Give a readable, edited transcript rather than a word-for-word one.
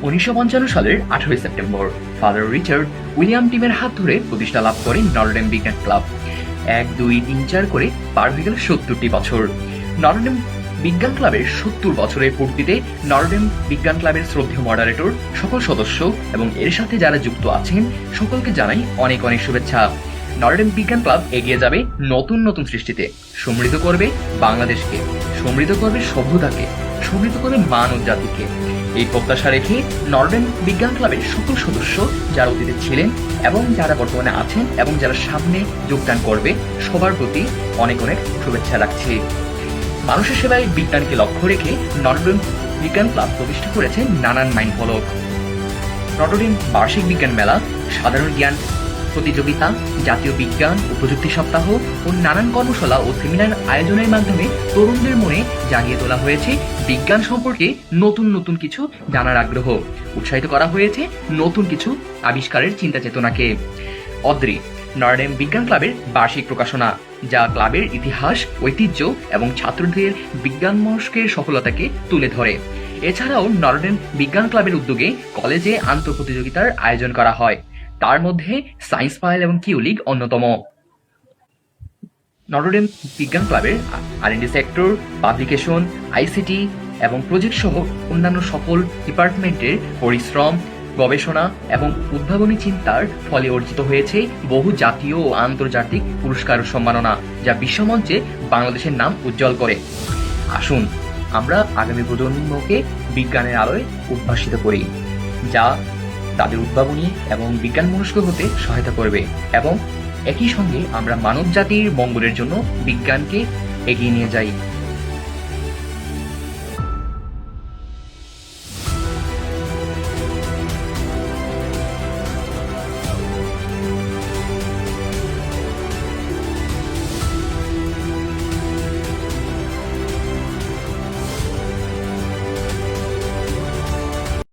1955 সালের 18 September father Richard William টিমের হাত ধরে প্রতিষ্ঠা লাভ করে নটরডেম বিজ্ঞান ক্লাব। 1, 2, 3, 4 করে পার হয়ে গেল 70টি বছর। নটরডেম বিজ্ঞান ক্লাবের 70 বছরের পূর্তিতে নটরডেম বিজ্ঞান ক্লাবের শ্রদ্ধেয় মডারেটর, সকল সদস্য এবং এর সাথে যারা যুক্ত আছেন সকলকে জানাই অনেক অনেক শুভেচ্ছা। নটরডেম বিজ্ঞান ক্লাব এগিয়ে যাবে নতুন নতুন সৃষ্টিতে, সমৃদ্ধ করবে বাংলাদেশকে, সমৃদ্ধ করবে সভ্যতাকে, সমৃদ্ধ করবে মানব জাতিকে। এই প্রত্যাশা রেখে নটরডেম বিজ্ঞান ক্লাবের সকল সদস্য যারা অতীতে ছিলেন এবং যারা বর্তমানে আছেন এবং যারা সামনে যোগদান করবে সবার প্রতি অনেক অনেক শুভেচ্ছা রাখছি। মানুষের সেবায় বিজ্ঞানকে লক্ষ্য রেখে নটরডেম বিজ্ঞান ক্লাব প্রতিষ্ঠা করেছে নানান মাইলফলক। নটরডেম বার্ষিক বিজ্ঞান মেলা, সাধারণ জ্ঞান প্রতিযোগিতা, জাতীয় বিজ্ঞান ও প্রযুক্তি সপ্তাহ ও নানান কর্মশালা ও সেমিনার আয়োজনের মাধ্যমে তরুণদের মনে জাগিয়ে তোলা হয়েছে বিজ্ঞান সম্পর্কে নতুন নতুন কিছু জানার আগ্রহ, উৎসাহিত করা হয়েছে নতুন কিছু আবিষ্কারের চিন্তা চেতনাকে। অদ্রি, নটরডেম বিজ্ঞান ক্লাবের বার্ষিক প্রকাশনা, যা ক্লাবের ইতিহাস, ঐতিহ্য এবং ছাত্রদের বিজ্ঞান মনস্কের সফলতাকে তুলে ধরে। এছাড়াও নটরডেম বিজ্ঞান ক্লাবের উদ্যোগে কলেজে আন্তঃপ্রতিযোগিতার আয়োজন করা হয়, তার মধ্যে সায়েন্স ফাইল এবং কিউলিগ অন্যতম। নটরডেম বিজ্ঞান ক্লাবের আর&ডি সেক্টর, পাবলিকেশন, আইসিটি এবং প্রজেক্ট সহ অন্যান্য সকল ডিপার্টমেন্টের পরিশ্রম, গবেষণা এবং উদ্ভাবনী চিন্তার ফলে অর্জিত হয়েছে বহু জাতীয় ও আন্তর্জাতিক পুরস্কার ও সম্মাননা, যা বিশ্বমঞ্চে বাংলাদেশের নাম উজ্জ্বল করে। আসুন আমরা আগামী প্রজন্মকে বিজ্ঞানের আলোয় উদ্ভাসিত করি, যা তাদের উদ্ভাবনী এবং বিজ্ঞান মনস্ক হতে সহায়তা করবে, এবং একই সঙ্গে আমরা মানব জাতির মঙ্গলের জন্য বিজ্ঞানকে এগিয়ে নিয়ে যাই।